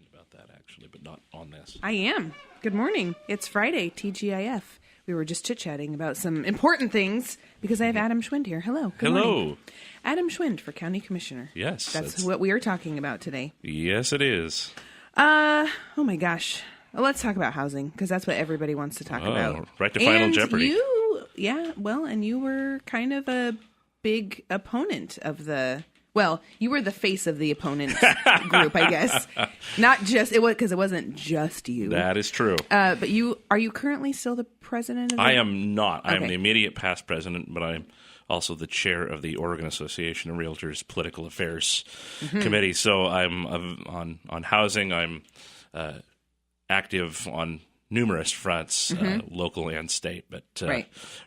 about that, actually, but not on this. I am. Good morning. It's Friday, TGIF. We were just chit-chatting about some important things because I have Adam Schwend here. Hello. Good Hello. morning. Adam Schwend for County Commissioner. Yes. That's what we are talking about today. Yes, it is. Oh my gosh. Well, let's talk about housing because that's what everybody wants to talk about. Right to Final Jeopardy. And you were kind of a big opponent of you were the face of the opponent group, I guess. Not just because it wasn't just you. That is true. But are you currently still the president of I am not. Okay. I am the immediate past president, but I'm also the chair of the Oregon Association of Realtors Political Affairs Committee. So I'm on housing. I'm active on numerous fronts, local and state. But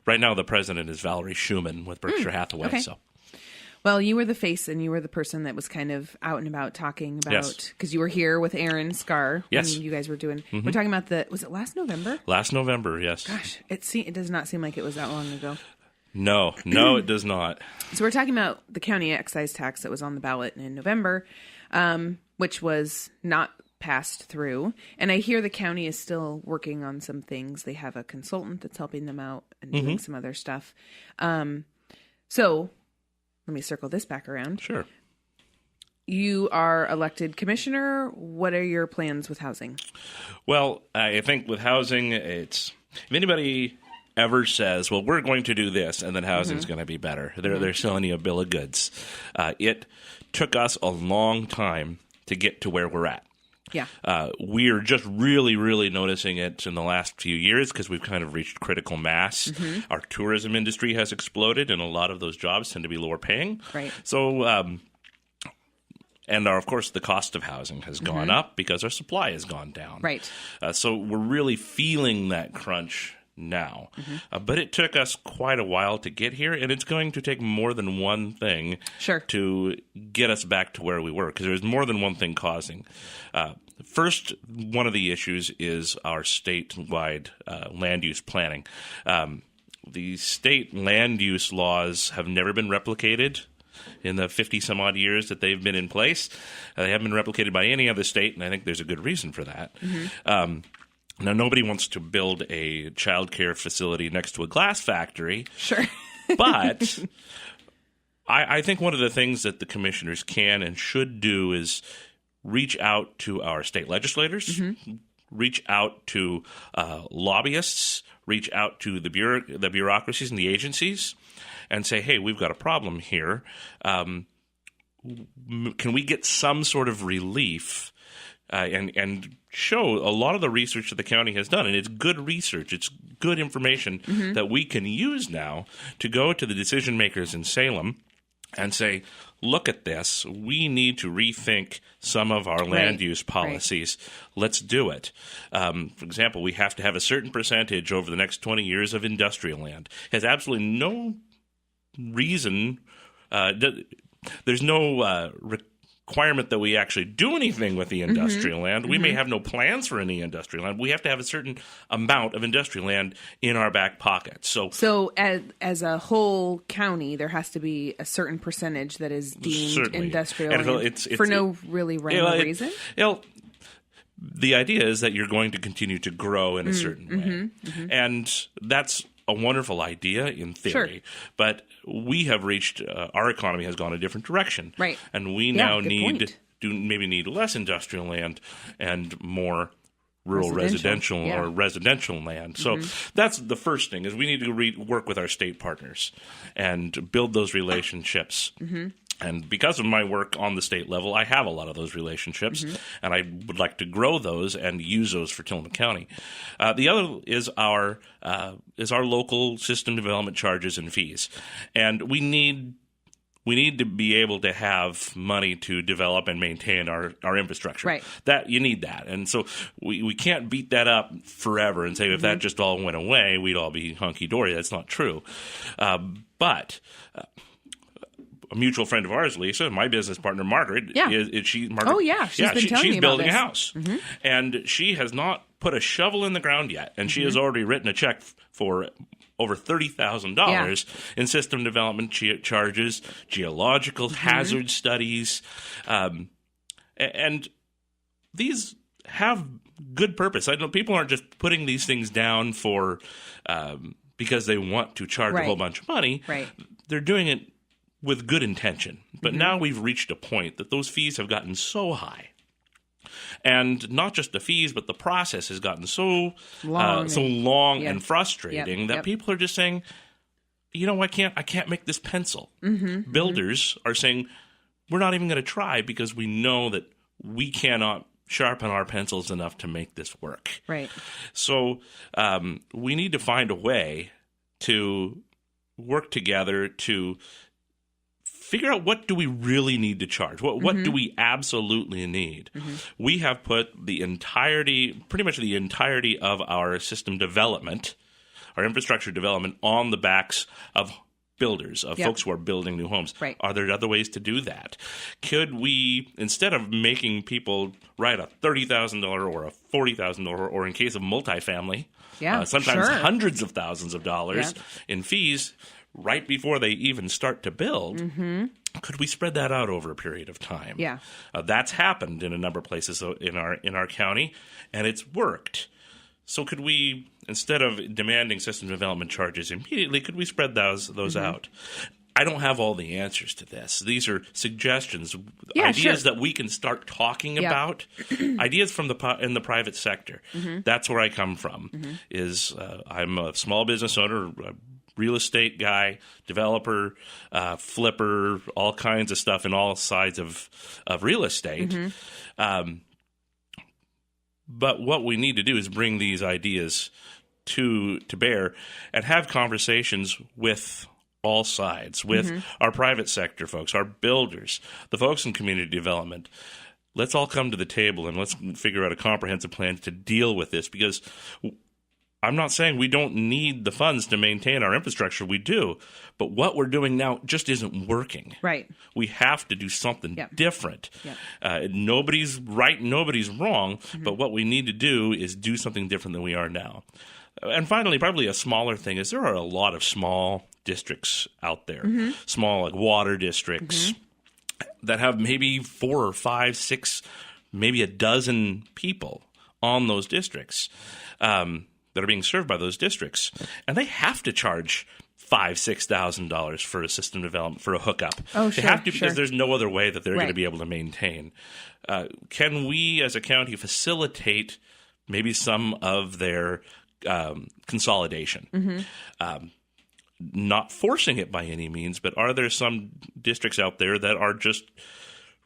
right now, the president is Valerie Schumann with Berkshire Hathaway. Okay. So. Well, you were the face, and you were the person that was kind of out and about talking about, because you were here with Aaron Scar. Yes. When you guys were doing, we're talking about was it last November? Last November, yes. Gosh, it does not seem like it was that long ago. No, it does not. So we're talking about the county excise tax that was on the ballot in November, which was not passed through. And I hear the county is still working on some things. They have a consultant that's helping them out and doing some other stuff. So let me circle this back around. Sure. You are elected commissioner. What are your plans with housing? Well, I think with housing, if anybody ever says, well, we're going to do this and then housing's going to be better, they're selling you a bill of goods. It took us a long time to get to where we're at. Yeah. We're just really, really noticing it in the last few years because we've kind of reached critical mass. Our tourism industry has exploded, and a lot of those jobs tend to be lower paying. Right. So, of course, the cost of housing has gone up because our supply has gone down. Right. So we're really feeling that crunch now. But it took us quite a while to get here, and it's going to take more than one thing to get us back to where we were, because there's more than one thing causing. First, one of the issues is our statewide land use planning. The state land use laws have never been replicated in the 50-some-odd years that they've been in place. They haven't been replicated by any other state, and I think there's a good reason for that. Now, nobody wants to build a child care facility next to a glass factory. Sure. But I think one of the things that the commissioners can and should do is reach out to our state legislators, reach out to lobbyists, reach out to the bureaucracies and the agencies, and say, hey, we've got a problem here. Can we get some sort of relief? And show a lot of the research that the county has done. And it's good research. It's good information that we can use now to go to the decision makers in Salem and say, look at this. We need to rethink some of our land use policies. Let's do it. For example, we have to have a certain percentage over the next 20 years of industrial land. It has absolutely no reason. There's no requirement that we actually do anything with the industrial land. We may have no plans for any industrial land. We have to have a certain amount of industrial land in our back pocket. So as a whole county, there has to be a certain percentage that is deemed industrial land it's for no really random reason? The idea is that you're going to continue to grow in a certain way. And that's a wonderful idea in theory, but we have reached our economy has gone a different direction, and we now need less industrial land and more rural residential land. So that's the first thing is we need to work with our state partners and build those relationships. And because of my work on the state level, I have a lot of those relationships, and I would like to grow those and use those for Tillamook County. The other is our local system development charges and fees, and we need to be able to have money to develop and maintain our infrastructure. That you need that, and so we can't beat that up forever and say if that just all went away, we'd all be hunky dory. That's not true, but. A mutual friend of ours, Lisa, my business partner, Margaret, she's been telling me about she's building a house. And she has not put a shovel in the ground yet. And she has already written a check for over $30,000 in system development charges, geological hazard studies. And these have good purpose. I know people aren't just putting these things down for because they want to charge a whole bunch of money. Right. They're doing it with good intention. But now we've reached a point that those fees have gotten so high. And not just the fees, but the process has gotten so long and frustrating that people are just saying, I can't make this pencil. Builders are saying, we're not even going to try because we know that we cannot sharpen our pencils enough to make this work. Right. So we need to find a way to work together to figure out what do we really need to charge. What do we absolutely need? We have put pretty much the entirety of our system development, our infrastructure development, on the backs of builders, of folks who are building new homes. Right. Are there other ways to do that? Could we, instead of making people write a $30,000 or a $40,000, or in case of multifamily, sometimes hundreds of thousands of dollars in fees right before they even start to build, could we spread that out over a period of time? Yeah. That's happened in a number of places in our county, and it's worked. So could we, instead of demanding system development charges immediately, could we spread those out? I don't have all the answers to this. These are suggestions, ideas that we can start talking about, ideas from in the private sector. That's where I come from. Is I'm a small business owner, a real estate guy, developer, flipper, all kinds of stuff in all sides of real estate. But what we need to do is bring these ideas to bear and have conversations with all sides, with our private sector folks, our builders, the folks in community development. Let's all come to the table and let's figure out a comprehensive plan to deal with this, because I'm not saying we don't need the funds to maintain our infrastructure. We do. But what we're doing now just isn't working. Right. We have to do something different. Nobody's right, nobody's wrong, but what we need to do is do something different than we are now. And finally, probably a smaller thing is there are a lot of small districts out there, small like water districts that have maybe 4 or 5, 6, maybe a dozen people on those districts. That are being served by those districts, and they have to charge $5,000-$6,000 for a system development, for a hookup. They have to, because there's no other way that they're going to be able to maintain. Can we, as a county, facilitate maybe some of their consolidation? Not forcing it by any means, but are there some districts out there that are just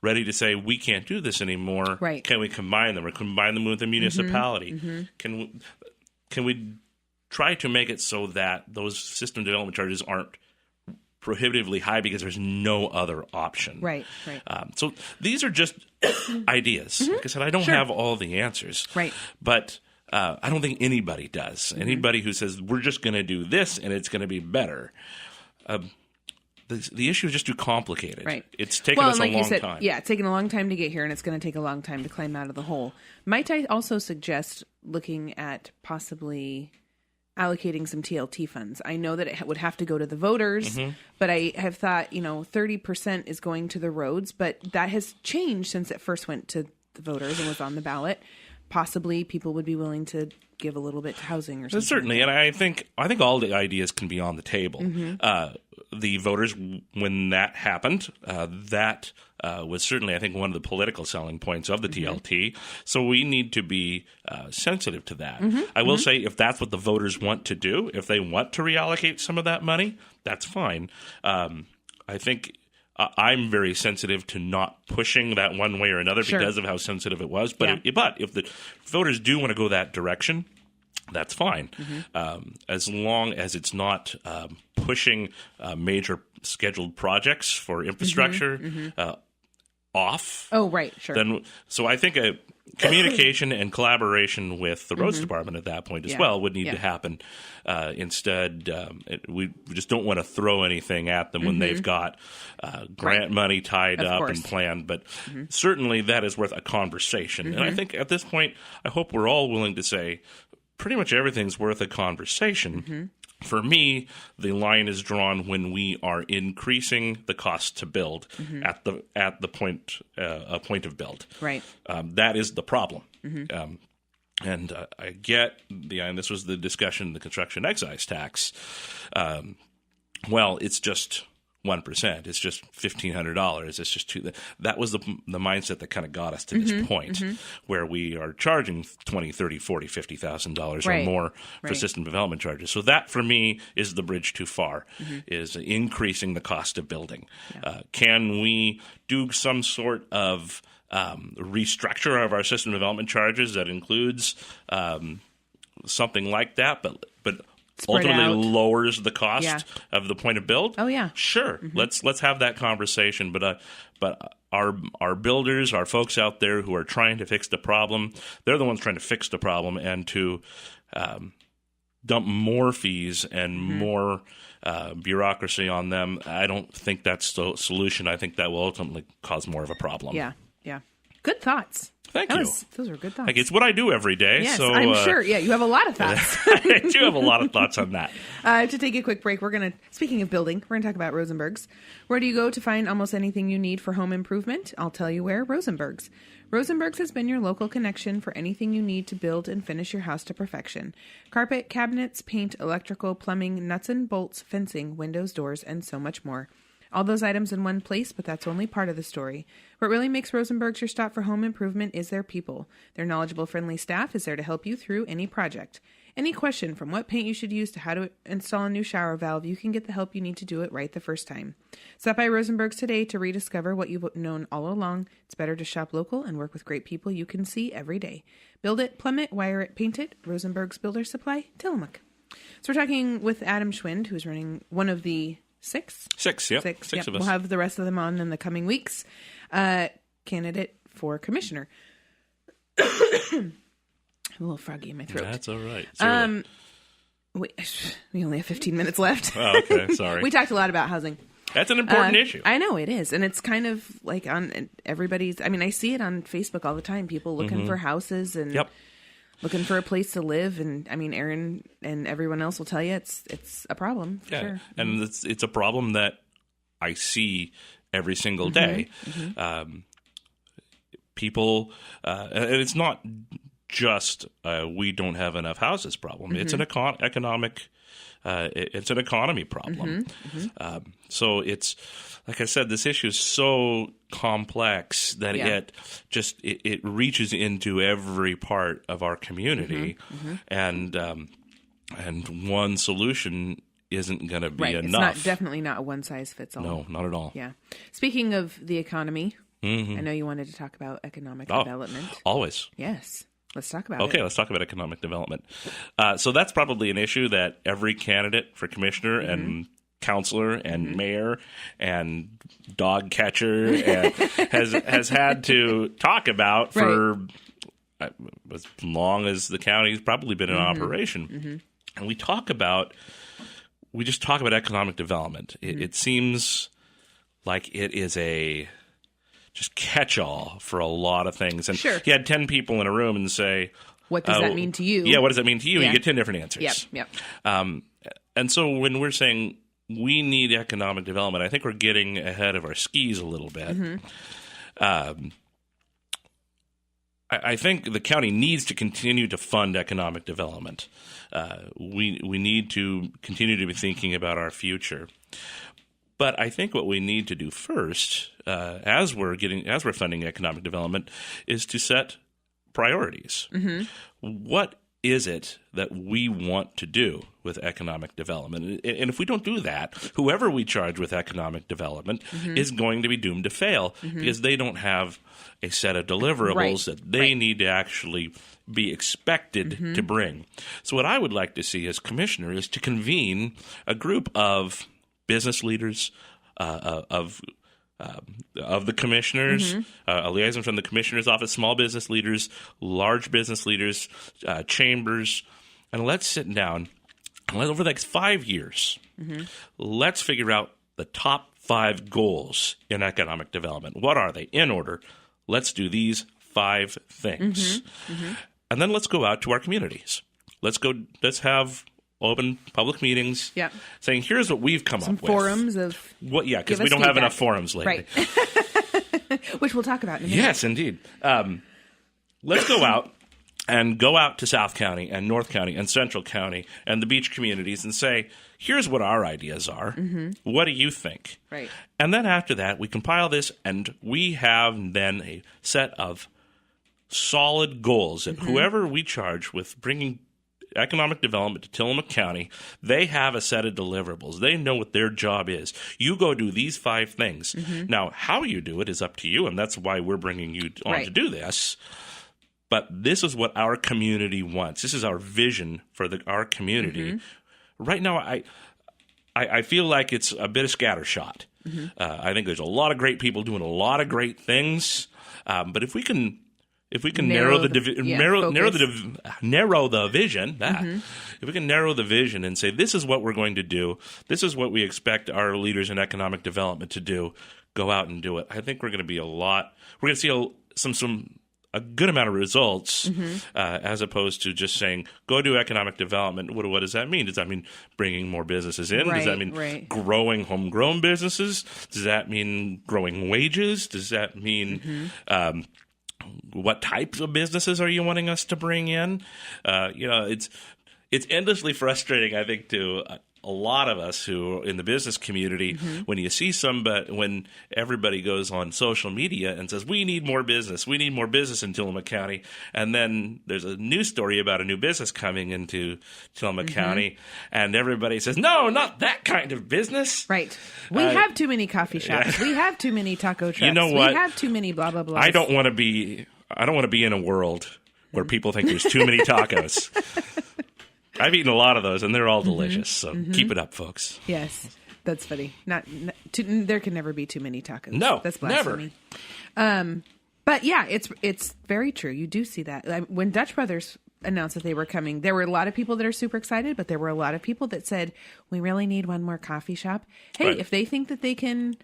ready to say, we can't do this anymore? Right. Can we combine them, or combine them with a municipality? Can we try to make it so that those system development charges aren't prohibitively high because there's no other option? Right. So these are just ideas. Like I said, I don't have all the answers. Right. But I don't think anybody does. Anybody who says, we're just going to do this and it's going to be better. The issue is just too complicated. Right. It's taken us a long time. Yeah, it's taken a long time to get here, and it's going to take a long time to climb out of the hole. Might I also suggest looking at possibly allocating some TLT funds? I know that it would have to go to the voters, but I have thought, 30% is going to the roads, but that has changed since it first went to the voters and was on the ballot. Possibly people would be willing to give a little bit to housing or something. Certainly, and I think all the ideas can be on the table. The voters, when that happened, that was certainly, I think, one of the political selling points of the TLT. So we need to be sensitive to that. I will say, if that's what the voters want to do, if they want to reallocate some of that money, that's fine. I think I'm very sensitive to not pushing that one way or another because of how sensitive it was. But if the voters do want to go that direction, that's fine, as long as it's not pushing major scheduled projects for infrastructure off. Oh, right, sure. So I think a communication and collaboration with the roads department at that point as well would need to happen. Instead, we just don't want to throw anything at them when they've got grant money tied up and planned. But certainly that is worth a conversation. And I think at this point, I hope we're all willing to say pretty much everything's worth a conversation. For me, the line is drawn when we are increasing the cost to build at the point of build. Right. That is the problem. And I get and this was the discussion, the construction excise tax. Well, it's just 1%. It's just $1,500. It's just that was the mindset that kind of got us to this point where we are charging $20,000, $30,000, $40,000, $50,000 or more for system development charges. So that for me is the bridge too far, is increasing the cost of building. Yeah. Can we do some sort of restructure of our system development charges that includes something like that, but spread ultimately out, lowers the cost of the point of build? Oh yeah, sure. Let's have that conversation. But our builders, our folks out there who are trying to fix the problem, they're the ones trying to fix the problem, and to dump more fees and more bureaucracy on them, I don't think that's the solution. I think that will ultimately cause more of a problem. Yeah. Good thoughts. Thank you. Those were good thoughts. Like, it's what I do every day. Yes, so, I'm sure. Yeah, you have a lot of thoughts. I do have a lot of thoughts on that. To take a quick break, speaking of building, we're going to talk about Rosenbergs. Where do you go to find almost anything you need for home improvement? I'll tell you where, Rosenbergs. Rosenbergs has been your local connection for anything you need to build and finish your house to perfection. Carpet, cabinets, paint, electrical, plumbing, nuts and bolts, fencing, windows, doors, and so much more. All those items in one place, but that's only part of the story. What really makes Rosenbergs your stop for home improvement is their people. Their knowledgeable, friendly staff is there to help you through any project. Any question from what paint you should use to how to install a new shower valve, you can get the help you need to do it right the first time. Stop by Rosenbergs today to rediscover what you've known all along. It's better to shop local and work with great people you can see every day. Build it, plumb it, wire it, paint it. Rosenbergs Builder Supply, Tillamook. So we're talking with Adam Schwend, who's running one of the Six, yep. Six of us. We'll have the rest of them on in the coming weeks. Candidate for commissioner. I'm a little froggy in my throat. That's all right. We only have 15 minutes left. Oh, okay. Sorry. We talked a lot about housing. That's an important issue. I know it is. And it's kind of like on everybody's, I see it on Facebook all the time. People looking for houses and looking for a place to live, and Aaron and everyone else will tell you it's a problem. For sure. And it's a problem that I see every single day. People, and it's not just we don't have enough houses problem. It's an economic. It's an economy problem. So it's, like I said, this issue is so complex that it reaches into every part of our community, and one solution isn't going to be enough. It's definitely not a one size fits all. No, not at all. Yeah. Speaking of the economy, I know you wanted to talk about economic development. Always. Yes. Let's talk about it. Okay, let's talk about economic development. So that's probably an issue that every candidate for commissioner and councilor and mayor and dog catcher has had to talk about for as long as the county's probably been in operation. And we just talk about economic development. It seems like it is a just catch-all for a lot of things. And you had 10 people in a room and say, what does that mean to you? Yeah, what does that mean to you? You get 10 different answers. Yep. And so when we're saying we need economic development, I think we're getting ahead of our skis a little bit. I think the county needs to continue to fund economic development. We need to continue to be thinking about our future. But I think what we need to do first, as we're funding economic development, is to set priorities. What is it that we want to do with economic development? And if we don't do that, whoever we charge with economic development is going to be doomed to fail because they don't have a set of deliverables that they need to actually be expected to bring. So what I would like to see as commissioner is to convene a group of business leaders, of the commissioners, a liaison from the commissioner's office, small business leaders, large business leaders, chambers, and let's sit down and over the next 5 years, let's figure out the top 5 goals in economic development. What are they? In order, let's do these 5 things. And then let's go out to our communities. Let's have open public meetings, saying, here's what we've come up with. Some forums of... because we don't have enough forums lately. Right. Which we'll talk about in a minute. Yes, indeed. Let's go out to South County and North County and Central County and the beach communities and say, here's what our ideas are. Mm-hmm. What do you think? Right. And then after that, we compile this, and we have then a set of solid goals. And whoever we charge with bringing economic development to Tillamook County, they have a set of deliverables. They know what their job is. You go do these 5 things. Mm-hmm. Now, how you do it is up to you, and that's why we're bringing you on to do this. But this is what our community wants. This is our vision for our community. Mm-hmm. Right now, I feel like it's a bit of scattershot. Mm-hmm. I think there's a lot of great people doing a lot of great things. But if we can narrow the vision, if we can narrow the vision and say, this is what we're going to do, this is what we expect our leaders in economic development to do, go out and do it. I think we're going to see a good amount of results, as opposed to just saying, go do economic development. What does that mean? Does that mean bringing more businesses in? Does that mean growing homegrown businesses? Does that mean growing wages? Does that mean what types of businesses are you wanting us to bring in? It's endlessly frustrating, I think, to a lot of us who are in the business community when you see when everybody goes on social media and says, we need more business in Tillamook County, and then there's a news story about a new business coming into Tillamook County, and everybody says, no, not that kind of business. Right. We have too many coffee shops. We have too many taco trucks. You know what? We have too many blah, blah, blah. I don't want to be in a world where people think there's too many tacos. I've eaten a lot of those, and they're all delicious. So keep it up, folks. Yes, that's funny. There can never be too many tacos. No, that's blasphemy. Never. But yeah, it's very true. You do see that when Dutch Brothers announced that they were coming. There were a lot of people that are super excited, but there were a lot of people that said, "We really need one more coffee shop." Hey, if they think that they can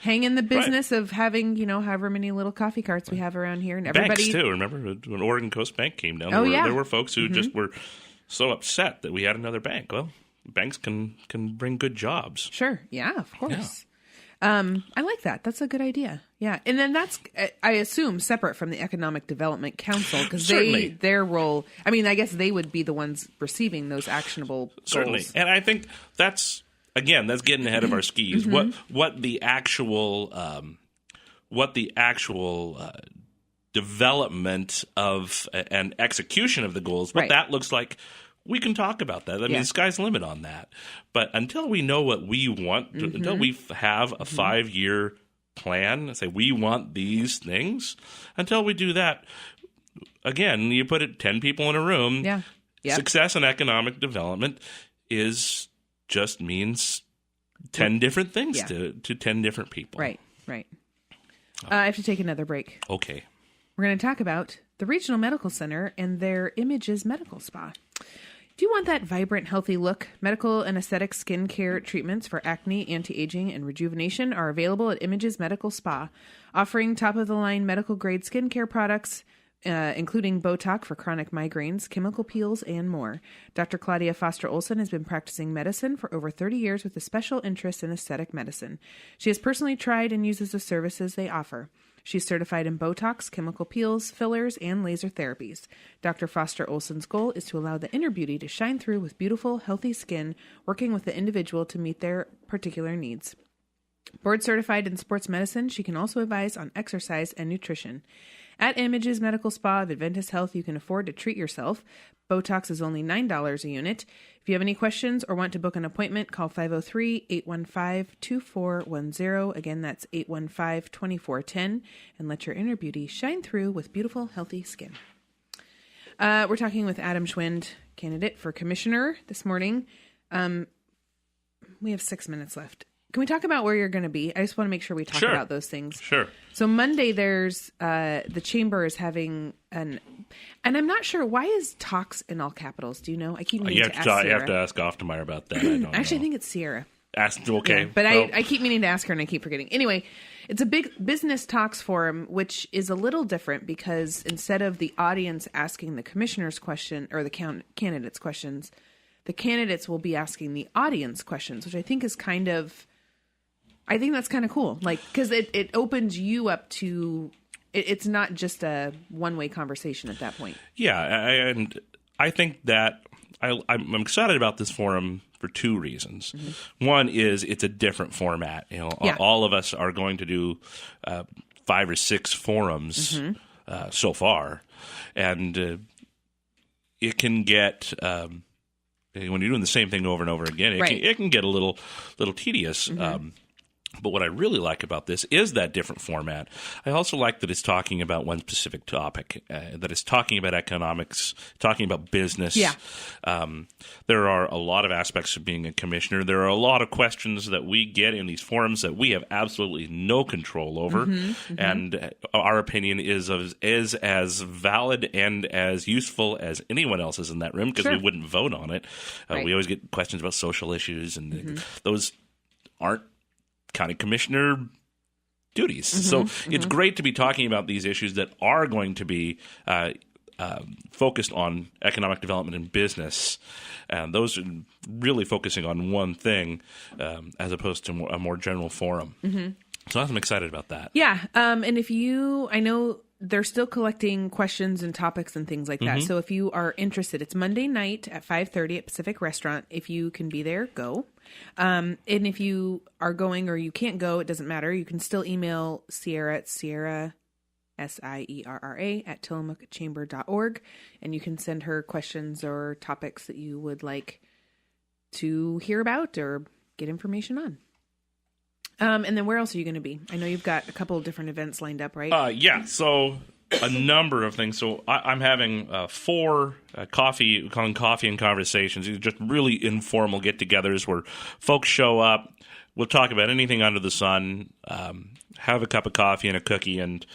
hang in the business of having, however many little coffee carts we have around here, and everybody banks too. Remember when Oregon Coast Bank came down? There were folks who just were so upset that we had another bank. Well, banks can bring good jobs. Sure. Yeah, of course. Yeah. I like that. That's a good idea. Yeah. And then that's, I assume, separate from the Economic Development Council, because their role, I guess they would be the ones receiving those actionable goals. Certainly. And I think that's getting ahead of our skis. What the actual development of and execution of the goals, what that looks like, we can talk about that. The sky's the limit on that. But until we know what we want, until we have a 5-year plan, say we want these things, until we do that, again, you put it 10 people in a room, success in economic development just means 10 different things to 10 different people. Right. I have to take another break. Okay. We're going to talk about the Regional Medical Center and their Images Medical Spa. Do you want that vibrant, healthy look? Medical and aesthetic skincare treatments for acne, anti-aging, and rejuvenation are available at Images Medical Spa, offering top-of-the-line medical-grade skincare products, including Botox for chronic migraines, chemical peels, and more. Dr. Claudia Foster Olson has been practicing medicine for over 30 years with a special interest in aesthetic medicine. She has personally tried and uses the services they offer. She's certified in Botox, chemical peels, fillers, and laser therapies. Dr. Foster Olson's goal is to allow the inner beauty to shine through with beautiful, healthy skin, working with the individual to meet their particular needs. Board certified in sports medicine, she can also advise on exercise and nutrition. At Images Medical Spa of Adventist Health, you can afford to treat yourself. Botox is only $9 a unit. If you have any questions or want to book an appointment, call 503-815-2410. Again, that's 815-2410. And let your inner beauty shine through with beautiful, healthy skin. We're talking with Adam Schwend, candidate for commissioner this morning. We have 6 minutes left. Can we talk about where you're going to be? I just want to make sure we talk about those things. Sure. So Monday, there's the chamber is having and I'm not sure, why is talks in all capitals? Do you know? I keep meaning to ask Sierra. You have to ask Oftemeyer about that. I don't know. Actually, I think it's Sierra. Okay. Yeah, but I keep meaning to ask her and I keep forgetting. Anyway, it's a big business talks forum, which is a little different because instead of the audience asking the commissioner's question or the candidate's questions, the candidates will be asking the audience questions, which I think is I think that's kind of cool. Like, because it opens you up to, it's not just a one-way conversation at that point. Yeah, and I think that I'm excited about this forum for two reasons. Mm-hmm. One is it's a different format. All of us are going to do 5 or 6 forums so far, and it can get when you're doing the same thing over and over again, it can get a little tedious. Mm-hmm. But what I really like about this is that different format. I also like that it's talking about one specific topic, that it's talking about economics, talking about business. Yeah. There are a lot of aspects of being a commissioner. There are a lot of questions that we get in these forums that we have absolutely no control over. Mm-hmm. And our opinion is as valid and as useful as anyone else's in that room, because we wouldn't vote on it. We always get questions about social issues, and those aren't county commissioner duties. So it's great to be talking about these issues that are going to be focused on economic development and business. And those are really focusing on one thing as opposed to a more general forum. Mm-hmm. So I'm excited about that. Yeah. And I know they're still collecting questions and topics and things like that. So if you are interested, it's Monday night at 5:30 at Pacific Restaurant. If you can be there, go. And if you are going or you can't go, it doesn't matter. You can still email Sierra at Sierra, SIERRA, at tillamookchamber.org, and you can send her questions or topics that you would like to hear about or get information on. And then where else are you going to be? I know you've got a couple of different events lined up, right? Yeah, so a number of things. So I'm having 4 coffee and conversations, just really informal get-togethers where folks show up. We'll talk about anything under the sun, have a cup of coffee and a cookie, and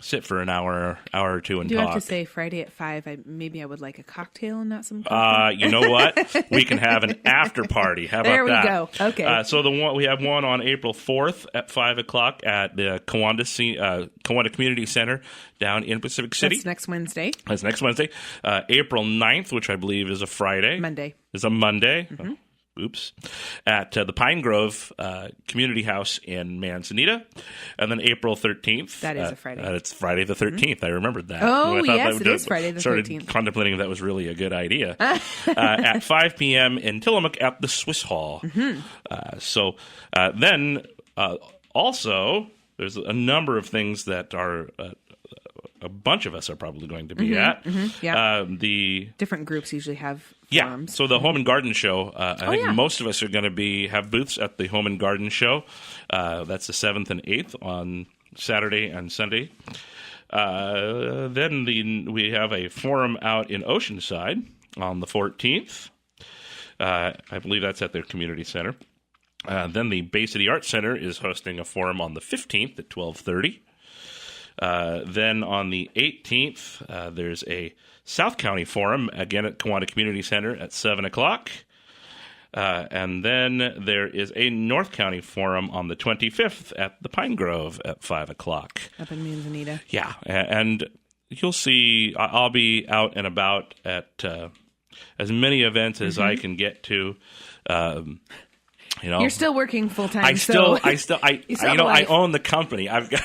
sit for an hour or two and talk. Do you have to say Friday at 5? Maybe I would like a cocktail and not some coffee? You know what? We can have an after party. How about that? There we go. Okay. So we have one on April 4th at 5 o'clock at the Kiwanda Community Center down in Pacific City. That's next Wednesday. April 9th, which I believe is a Friday. Monday. Is a Monday. Mm-hmm. Oops, at the Pine Grove Community House in Manzanita. And then April 13th. That is a Friday. It's Friday the 13th. Mm-hmm. I remembered that. Oh, yes, it is Friday the 13th. Started contemplating if that was really a good idea. At 5 p.m. in Tillamook at the Swiss Hall. Mm-hmm. Then also, there's a number of things that are... a bunch of us are probably going to be at. Mm-hmm, yeah. The different groups usually have forums. Yeah. So the Home and Garden Show, I think most of us are going to have booths at the Home and Garden Show. That's the 7th and 8th on Saturday and Sunday. Then we have a forum out in Oceanside on the 14th. I believe that's at their community center. Then the Bay City Arts Center is hosting a forum on the 15th at 12:30. Then on the 18th, there's a South County Forum, again at Kiwanda Community Center at 7 o'clock. And then there is a North County Forum on the 25th at the Pine Grove at 5 o'clock. Up in Manzanita. Yeah, and you'll see I'll be out and about at as many events as I can get to. You're still working full time. I own the company. I've got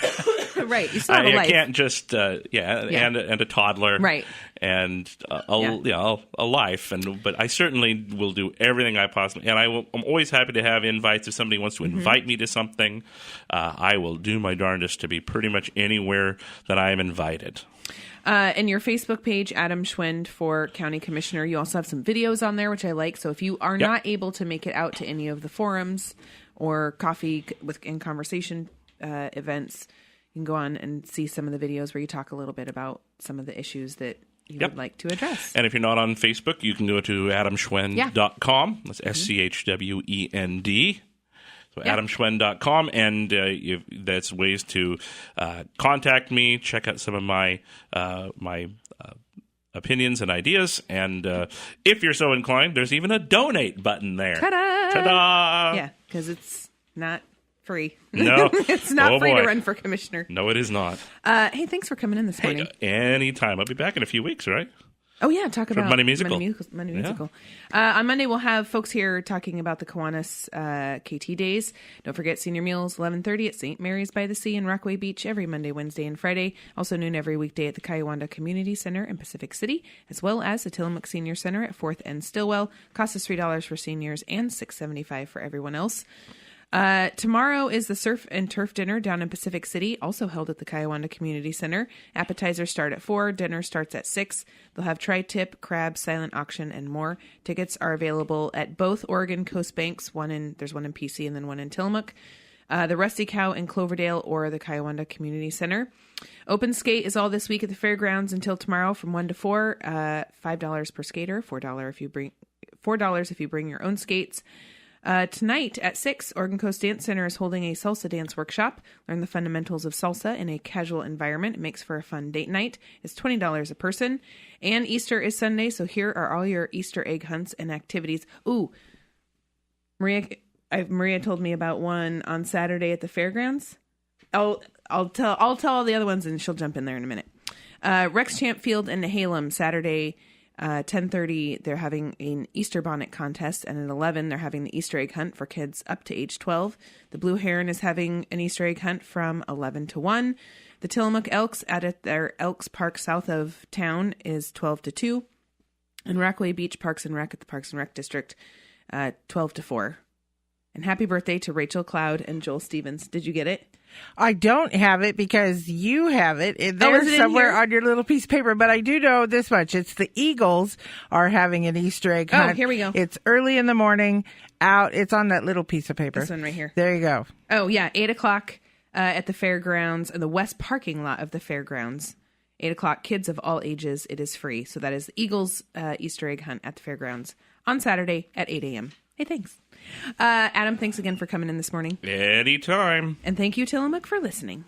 right. You still have a life. I can't just and a toddler, right, and a life. But I certainly will do everything I possibly. And I'm always happy to have invites. If somebody wants to invite me to something, I will do my darndest to be pretty much anywhere that I am invited. And your Facebook page, Adam Schwend for County Commissioner, you also have some videos on there, which I like. So if you are not able to make it out to any of the forums or coffee and conversation events, you can go on and see some of the videos where you talk a little bit about some of the issues that you would like to address. And if you're not on Facebook, you can go to adamschwend.com. That's SCHWEND. So adamschwend.com, and that's ways to contact me, check out some of my opinions and ideas, and if you're so inclined, there's even a donate button there. Ta-da! Ta-da! Yeah, because it's not free. No. It's not free to run for commissioner. No, it is not. Hey, thanks for coming in this morning. Anytime. I'll be back in a few weeks, right? Oh, yeah. Talk about Money Musical. Money Musical. On Monday, we'll have folks here talking about the Kiwanis KT Days. Don't forget Senior Meals, 11:30 at St. Mary's by the Sea in Rockaway Beach every Monday, Wednesday, and Friday. Also noon every weekday at the Kiwanda Community Center in Pacific City, as well as the Tillamook Senior Center at 4th and Stillwell. Cost is $3 for seniors and $6.75 for everyone else. Tomorrow is the Surf and Turf Dinner down in Pacific City, also held at the Kiwanda Community Center. Appetizers start at 4, dinner starts at 6. They'll have tri-tip, crab, silent auction, and more. Tickets are available at both Oregon Coast Banks. There's one in PC and then one in Tillamook. The Rusty Cow in Cloverdale or the Kiwanda Community Center. Open skate is all this week at the fairgrounds until tomorrow from 1 to 4. $5 per skater, $4 if you bring your own skates. Tonight at 6, Oregon Coast Dance Center is holding a salsa dance workshop. Learn the fundamentals of salsa in a casual environment. It makes for a fun date night. It's $20 a person. And Easter is Sunday, so here are all your Easter egg hunts and activities. Ooh, Maria told me about one on Saturday at the fairgrounds. I'll tell all the other ones, and she'll jump in there in a minute. Rex Champ Field in Nehalem, Saturday. 10:30, they're having an Easter bonnet contest, and at 11, they're having the Easter egg hunt for kids up to age 12. The Blue Heron is having an Easter egg hunt from 11 to 1. The Tillamook Elks at their Elks Park south of town is 12 to 2. And Rockaway Beach Parks and Rec at the Parks and Rec District, 12 to 4. And happy birthday to Rachel Cloud and Joel Stevens. Did you get it? I don't have it because you have it. There's somewhere on your little piece of paper, but I do know this much. It's the Eagles are having an Easter egg hunt. Oh, here we go. It's early in the morning out. It's on that little piece of paper. This one right here. There you go. Oh, yeah. 8 o'clock at the fairgrounds, in the west parking lot of the fairgrounds. 8 o'clock, kids of all ages. It is free. So that is the Eagles Easter egg hunt at the fairgrounds on Saturday at 8 a.m. Hey, thanks. Adam, thanks again for coming in this morning. Anytime. And thank you, Tillamook, for listening.